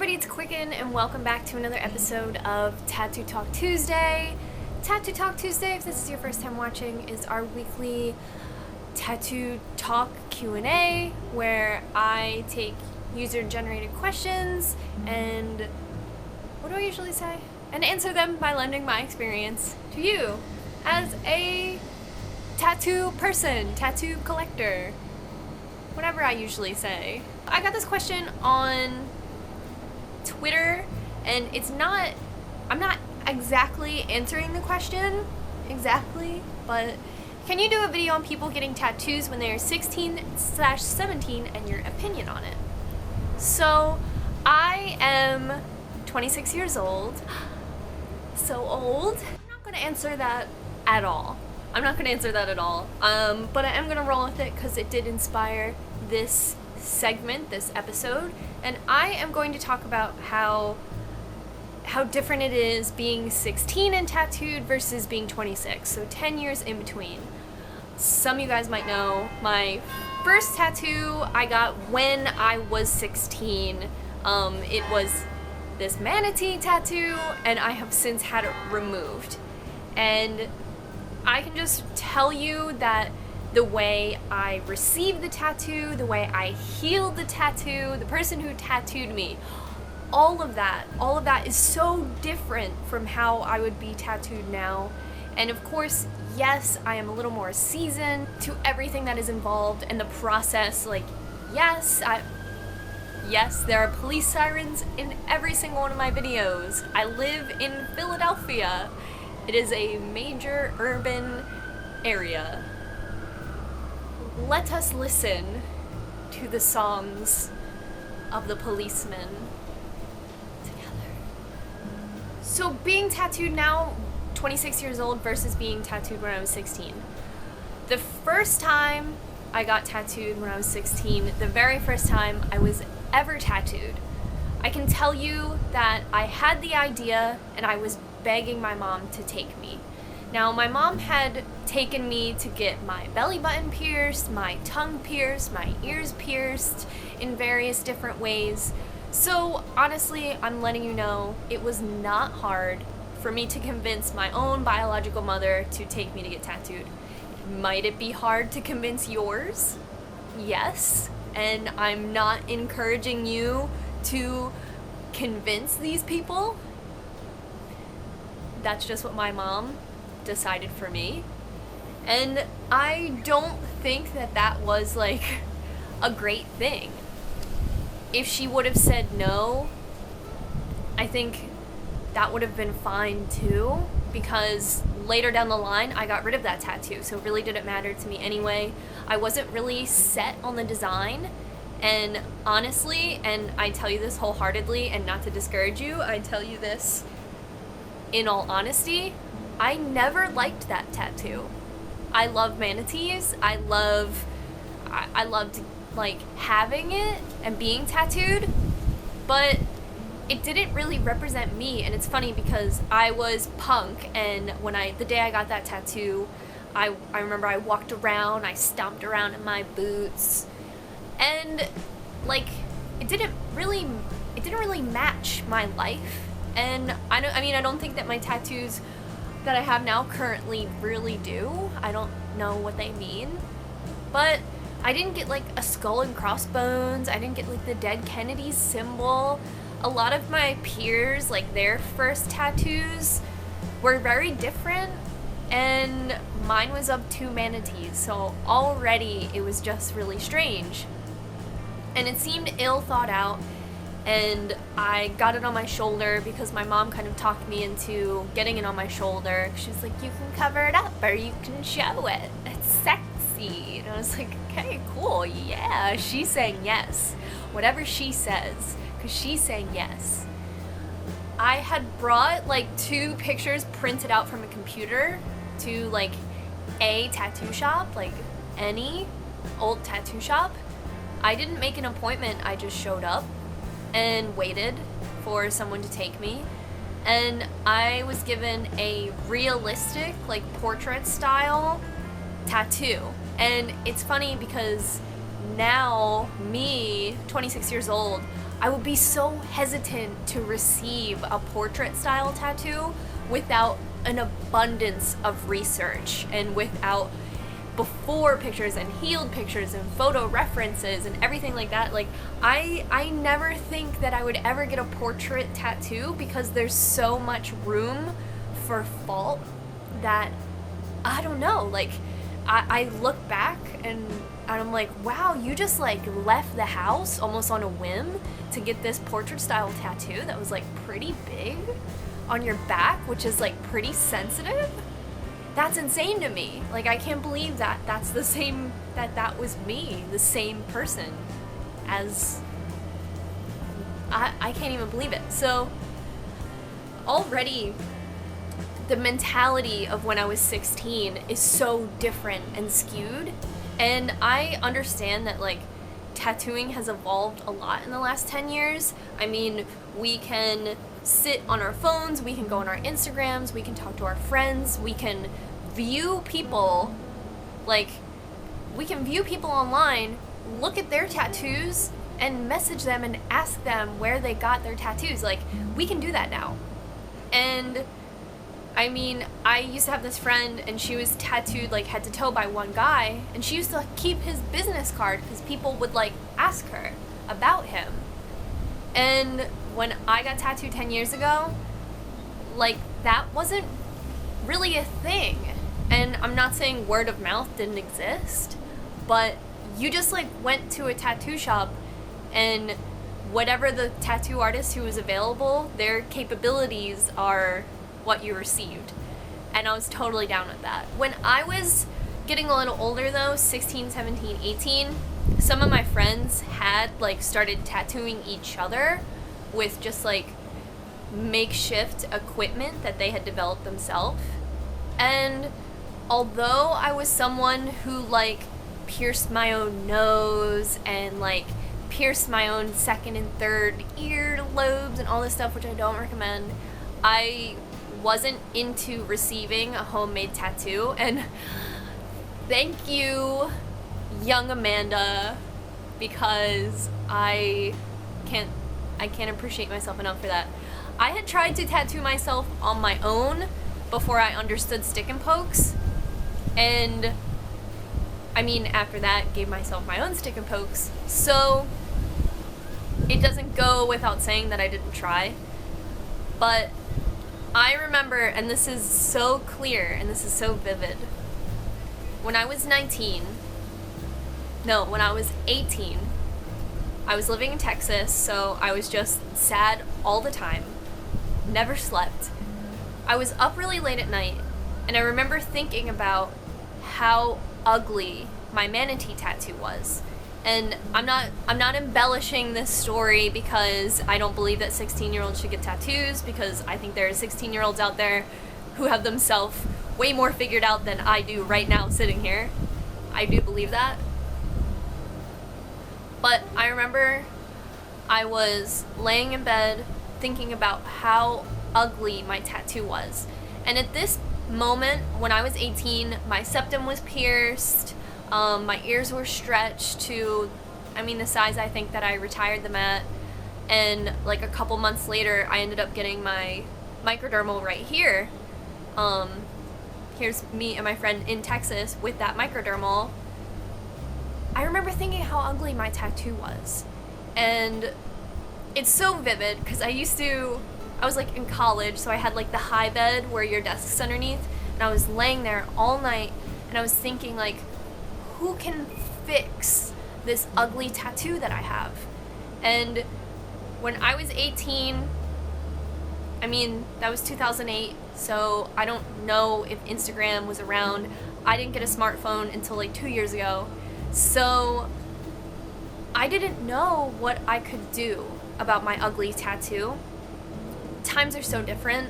everybody, it's Qcknd and welcome back to another episode of Tattoo Talk Tuesday. Tattoo Talk Tuesday, if this is your first time watching, is our weekly tattoo talk Q&A where I take user-generated questions and, what do I usually say? And answer them by lending my experience to you as a tattoo person, tattoo collector, whatever I usually say. I got this question on Twitter, and I'm not exactly answering the question exactly, but can you do a video on people getting tattoos when they are 16/17 and your opinion on it? So I am 26 years old, so old. I'm not going to answer that at all. But I am going to roll with it because it did inspire this segment, this episode, and I am going to talk about how different it is being 16 and tattooed versus being 26, so 10 years in between. Some of you guys might know my first tattoo I got when I was 16. It was this manatee tattoo, and I have since had it removed. And I can just tell you that the way I received the tattoo, the way I healed the tattoo, the person who tattooed me, all of that is so different from how I would be tattooed now. And of course, yes, I am a little more seasoned to everything that is involved in the process. Like, yes, there are police sirens in every single one of my videos. I live in Philadelphia. It is a major urban area. Let us listen to the songs of the policemen together. So being tattooed now, 26 years old, versus being tattooed when I was 16. The first time I got tattooed when I was 16, the very first time I was ever tattooed, I can tell you that I had the idea and I was begging my mom to take me. Now, my mom had taken me to get my belly button pierced, my tongue pierced, my ears pierced in various different ways. So honestly, I'm letting you know, it was not hard for me to convince my own biological mother to take me to get tattooed. Might it be hard to convince yours? Yes, and I'm not encouraging you to convince these people. That's just what my mom decided for me. And I don't think that was like a great thing. If she would have said no, I think that would have been fine too, because later down the line I got rid of that tattoo, so it really didn't matter to me anyway. I wasn't really set on the design, and honestly, and I tell you this wholeheartedly and not to discourage you, I tell you this in all honesty, I never liked that tattoo. I love manatees. I loved like having it and being tattooed, but it didn't really represent me. And it's funny because I was punk, and the day I got that tattoo, I remember I walked around, I stomped around in my boots, and like it didn't really match my life. And I don't think that my tattoos that I have now currently really do. I don't know what they mean. But I didn't get like a skull and crossbones. I didn't get like the dead Kennedy symbol. A lot of my peers, like their first tattoos were very different, and mine was of two manatees. So already it was just really strange. And it seemed ill thought out. And I got it on my shoulder because my mom kind of talked me into getting it on my shoulder. She was like, you can cover it up or you can show it. It's sexy. And I was like, okay, cool, yeah. She's saying yes. Whatever she says, because she's saying yes. I had brought like 2 pictures printed out from a computer to like a tattoo shop, like any old tattoo shop. I didn't make an appointment, I just showed up and waited for someone to take me, and I was given a realistic, like portrait style tattoo. And it's funny because now, me, 26 years old, I would be so hesitant to receive a portrait style tattoo without an abundance of research and without before pictures and healed pictures and photo references and everything like that. Like, I never think that I would ever get a portrait tattoo because there's so much room for fault that, I don't know, like, I look back and I'm like, wow, you just like left the house almost on a whim to get this portrait style tattoo that was like pretty big on your back, which is like pretty sensitive. That's insane to me. Like, I can't believe that that's the same, that was me, the same person as, I can't even believe it. So already the mentality of when I was 16 is so different and skewed. And I understand that, like, tattooing has evolved a lot in the last 10 years. I mean, we can sit on our phones, we can go on our Instagrams, we can talk to our friends, we can view people, like, we can view people online, look at their tattoos, and message them and ask them where they got their tattoos. Like, we can do that now. And I mean, I used to have this friend, and she was tattooed like head to toe by one guy, and she used to keep his business card because people would like ask her about him. And when I got tattooed 10 years ago, like, that wasn't really a thing. And I'm not saying word of mouth didn't exist, but you just like went to a tattoo shop and whatever the tattoo artist who was available, their capabilities are what you received. And I was totally down with that. When I was getting a little older though, 16, 17, 18, some of my friends had like started tattooing each other with just like makeshift equipment that they had developed themselves. And although I was someone who like pierced my own nose and like pierced my own second and third ear lobes and all this stuff, which I don't recommend, I wasn't into receiving a homemade tattoo. And thank you, young Amanda, because I can't appreciate myself enough for that. I had tried to tattoo myself on my own before I understood stick and pokes, and I mean, after that, gave myself my own stick and pokes. So it doesn't go without saying that I didn't try. But I remember, and this is so clear and this is so vivid, when I was 18, I was living in Texas, so I was just sad all the time, never slept. I was up really late at night, and I remember thinking about how ugly my manatee tattoo was. And I'm not embellishing this story because I don't believe that 16-year-olds should get tattoos, because I think there are 16-year-olds out there who have themselves way more figured out than I do right now sitting here. I do believe that. But I remember I was laying in bed thinking about how ugly my tattoo was. And at this moment, when I was 18, my septum was pierced, my ears were stretched to, the size I think that I retired them at, and like a couple months later, I ended up getting my microdermal right here. Here's me and my friend in Texas with that microdermal. I remember thinking how ugly my tattoo was. And it's so vivid because I was like in college, so I had like the high bed where your desk's underneath, and I was laying there all night, and I was thinking like, who can fix this ugly tattoo that I have? And when I was 18, that was 2008, so I don't know if Instagram was around. I didn't get a smartphone until like 2 years ago. So I didn't know what I could do about my ugly tattoo. Times are so different.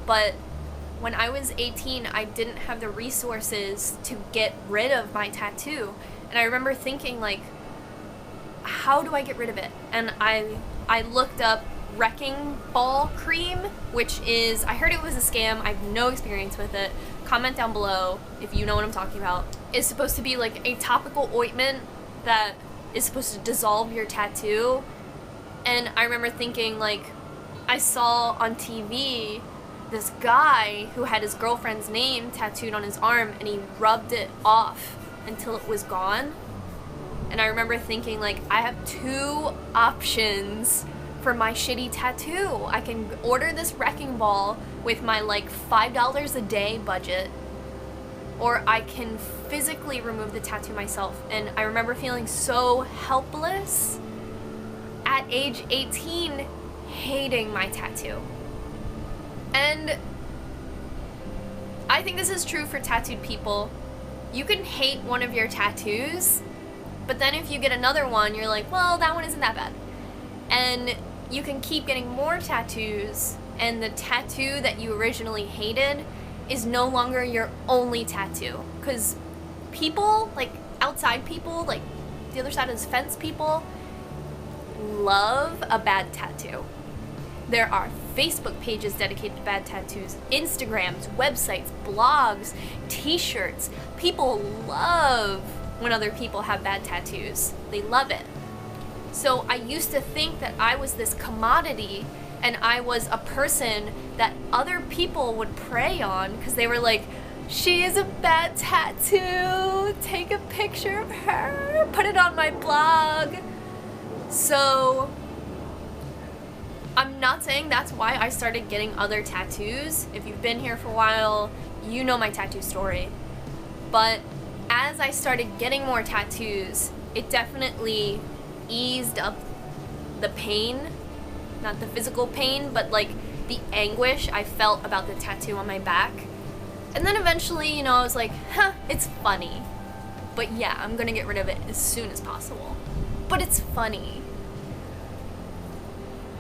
But when I was 18, I didn't have the resources to get rid of my tattoo. And I remember thinking, like, how do I get rid of it? And I looked up wrecking ball cream, which is, I heard it was a scam. I have no experience with it. Comment down below if you know what I'm talking about. It's supposed to be like a topical ointment that is supposed to dissolve your tattoo. And I remember thinking, like, I saw on TV this guy who had his girlfriend's name tattooed on his arm, and he rubbed it off until it was gone. And I remember thinking, like, I have two options for my shitty tattoo. I can order this wrecking ball with my, like, $5 a day budget, or I can physically remove the tattoo myself. And I remember feeling so helpless at age 18, hating my tattoo. And I think this is true for tattooed people. You can hate one of your tattoos, but then if you get another one, you're like, well, that one isn't that bad. And you can keep getting more tattoos, and the tattoo that you originally hated is no longer your only tattoo. Because people, like outside people, like the other side of the fence people, love a bad tattoo. There are Facebook pages dedicated to bad tattoos, Instagrams, websites, blogs, t-shirts. People love when other people have bad tattoos. They love it. So I used to think that I was this commodity, and I was a person that other people would prey on because they were like, she is a bad tattoo, take a picture of her, put it on my blog. So I'm not saying that's why I started getting other tattoos. If you've been here for a while, you know my tattoo story. But as I started getting more tattoos, it definitely eased up the pain. Not the physical pain, but like the anguish I felt about the tattoo on my back. And then eventually, you know, I was like, it's funny. But yeah, I'm gonna get rid of it as soon as possible. But it's funny.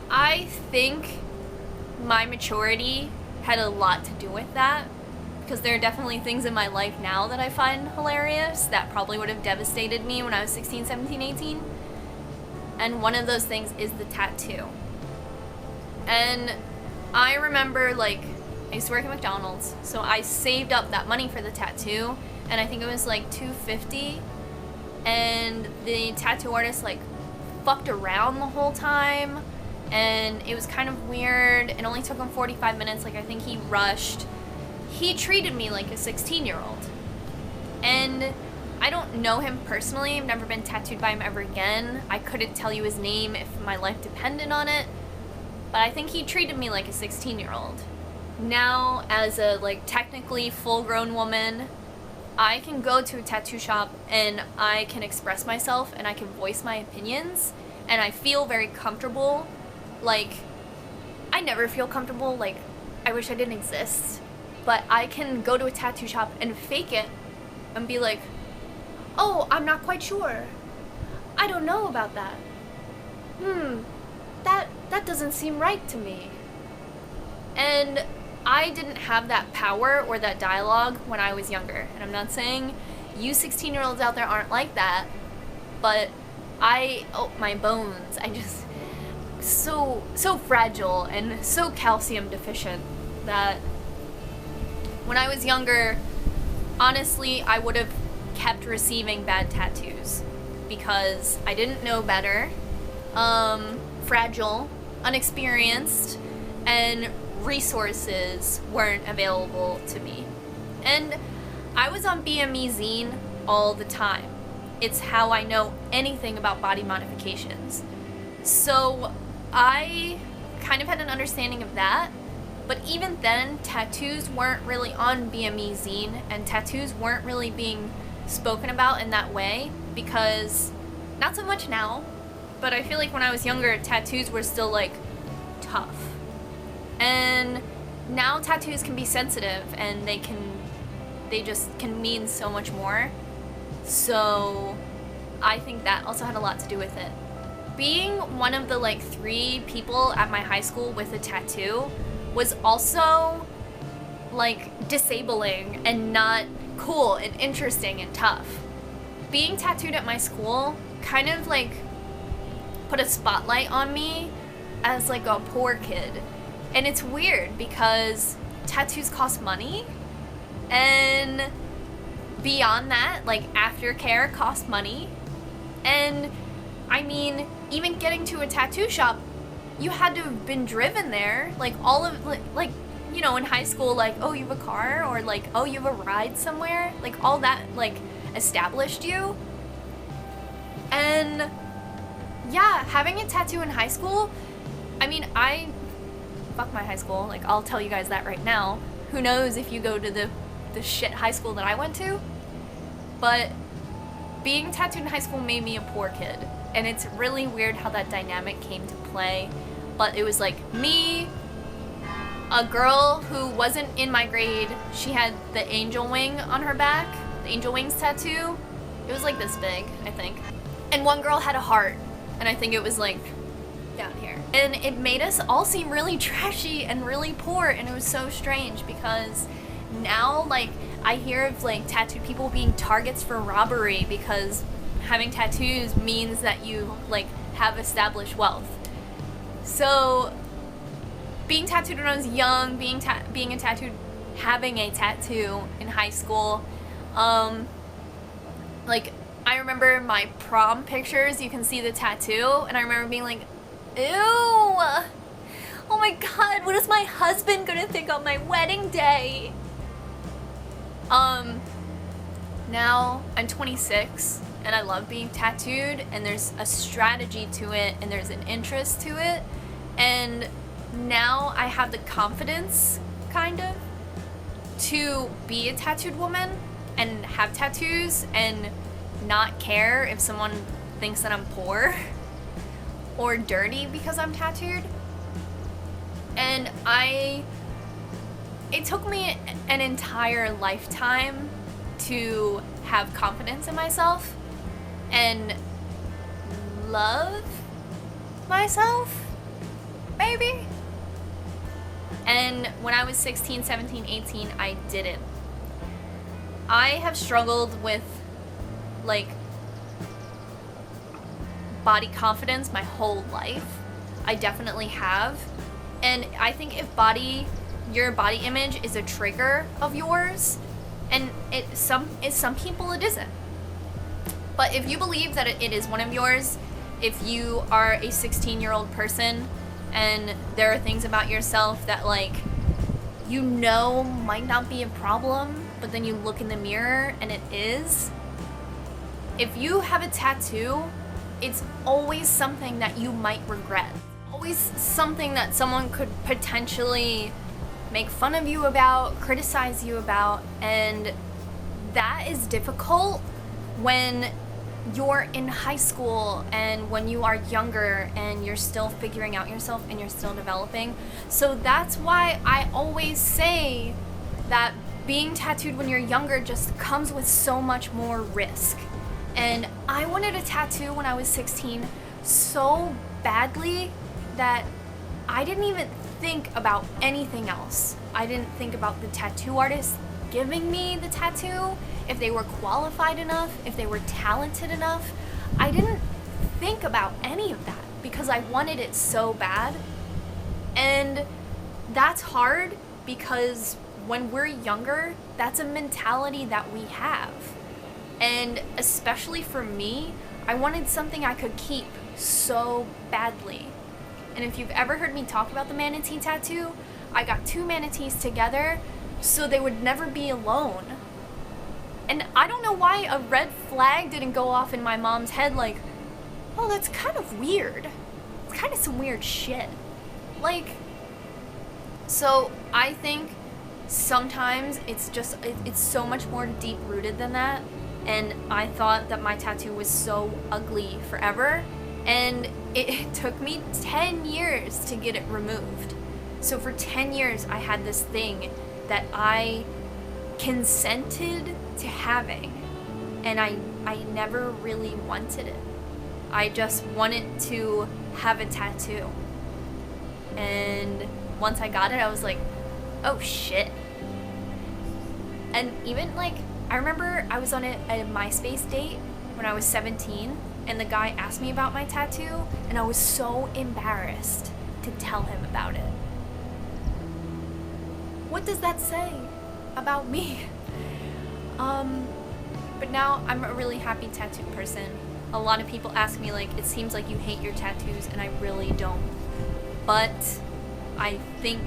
I think my maturity had a lot to do with that, because there are definitely things in my life now that I find hilarious that probably would have devastated me when I was 16, 17, 18. And one of those things is the tattoo. And I remember, like, I used to work at McDonald's, so I saved up that money for the tattoo, and I think it was like $250, and the tattoo artist like fucked around the whole time, and it was kind of weird. It only took him 45 minutes. Like, I think he rushed. He treated me like a 16-year-old. And I don't know him personally. I've never been tattooed by him ever again. I couldn't tell you his name if my life depended on it. But I think he treated me like a 16-year-old. Now, as a, like, technically full-grown woman, I can go to a tattoo shop and I can express myself and I can voice my opinions, and I feel very comfortable. Like, I never feel comfortable, like, I wish I didn't exist, but I can go to a tattoo shop and fake it and be like, oh, I'm not quite sure. I don't know about that. That doesn't seem right to me. And I didn't have that power or that dialogue when I was younger. And I'm not saying you 16-year-olds out there aren't like that, but my bones, I just, so fragile and so calcium deficient that when I was younger, honestly, I would have kept receiving bad tattoos because I didn't know better, fragile, unexperienced, and resources weren't available to me. And I was on BME Zine all the time. It's how I know anything about body modifications. So I kind of had an understanding of that, but even then, tattoos weren't really on BME Zine, and tattoos weren't really being spoken about in that way, because, not so much now, but I feel like when I was younger, tattoos were still, like, tough. And now tattoos can be sensitive, and they just can mean so much more. So I think that also had a lot to do with it. Being one of the, like, 3 people at my high school with a tattoo was also, like, disabling and not cool and interesting and tough. Being tattooed at my school kind of, like, put a spotlight on me as, like, a poor kid. And it's weird because tattoos cost money, and beyond that, like, aftercare costs money, and I mean, even getting to a tattoo shop, you had to have been driven there. Like, all of, like, you know, in high school, like, oh, you have a car, or like, oh, you have a ride somewhere. Like, all that, like, established you. And yeah, having a tattoo in high school, I mean, fuck my high school. Like, I'll tell you guys that right now. Who knows if you go to the shit high school that I went to. But being tattooed in high school made me a poor kid. And it's really weird how that dynamic came to play. But it was like me, a girl who wasn't in my grade. She had the angel wing on her back, the angel wings tattoo. It was like this big, I think. And one girl had a heart, and I think it was like down here. And it made us all seem really trashy and really poor, and it was so strange because now, like, I hear of like tattooed people being targets for robbery because having tattoos means that you like have established wealth. So being tattooed when I was young, having a tattoo in high school, like, I remember my prom pictures, you can see the tattoo, and I remember being like, ew, oh my god, what is my husband gonna think on my wedding day? Now I'm 26 and I love being tattooed, and there's a strategy to it and there's an interest to it, and now I have the confidence, kind of, to be a tattooed woman and have tattoos and not care if someone thinks that I'm poor or dirty because I'm tattooed. And it took me an entire lifetime to have confidence in myself and love myself, maybe. And when I was 16, 17, 18, I didn't. I have struggled with, like, body confidence my whole life. I definitely have. And I think if your body image is a trigger of yours, and some people it isn't. But if you believe that it is one of yours, if you are a 16-year-old person and there are things about yourself that, like, you know might not be a problem, but then you look in the mirror and it is. If you have a tattoo, it's always something that you might regret. Always something that someone could potentially make fun of you about, criticize you about, and that is difficult when you're in high school and when you are younger and you're still figuring out yourself and you're still developing. So that's why I always say that being tattooed when you're younger just comes with so much more risk. And I wanted a tattoo when I was 16 so badly that I didn't even think about anything else. I didn't think about the tattoo artist giving me the tattoo, if they were qualified enough, if they were talented enough. I didn't think about any of that because I wanted it so bad. And that's hard because when we're younger, that's a mentality that we have. And especially for me, I wanted something I could keep so badly. And if you've ever heard me talk about the manatee tattoo, I got 2 manatees together so they would never be alone. And I don't know why a red flag didn't go off in my mom's head like, oh, that's kind of weird. It's kind of some weird shit. Like, so I think sometimes it's so much more deep rooted than that. And I thought that my tattoo was so ugly forever. And it took me 10 years to get it removed. So for 10 years, I had this thing that I consented to having. And I never really wanted it. I just wanted to have a tattoo. And once I got it, I was like, oh shit. And even like, I remember I was on a MySpace date when I was 17, and the guy asked me about my tattoo, and I was so embarrassed to tell him about it. What does that say about me? But now I'm a really happy tattooed person. A lot of people ask me, like, it seems like you hate your tattoos, and I really don't. But I think,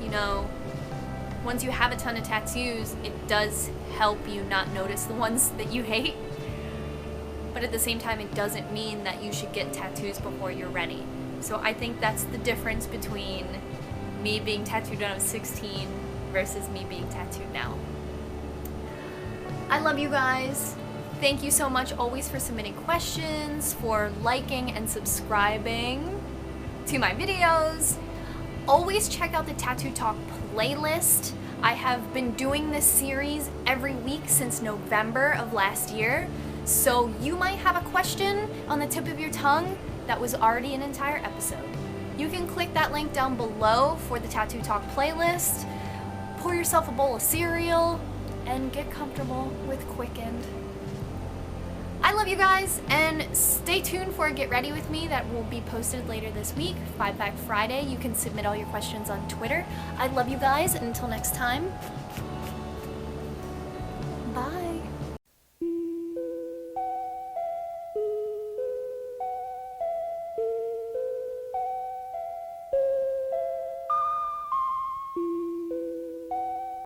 you know, once you have a ton of tattoos, it does help you not notice the ones that you hate. But at the same time, it doesn't mean that you should get tattoos before you're ready. So I think that's the difference between me being tattooed when I was 16 versus me being tattooed now. I love you guys. Thank you so much always for submitting questions, for liking and subscribing to my videos. Always check out the Tattoo Talk playlist. I have been doing this series every week since November of last year. So you might have a question on the tip of your tongue that was already an entire episode. You can click that link down below for the Tattoo Talk playlist, pour yourself a bowl of cereal, and get comfortable with Qcknd. I love you guys, and stay tuned for Get Ready With Me that will be posted later this week, 5 Back Friday. You can submit all your questions on Twitter. I love you guys, and until next time, bye.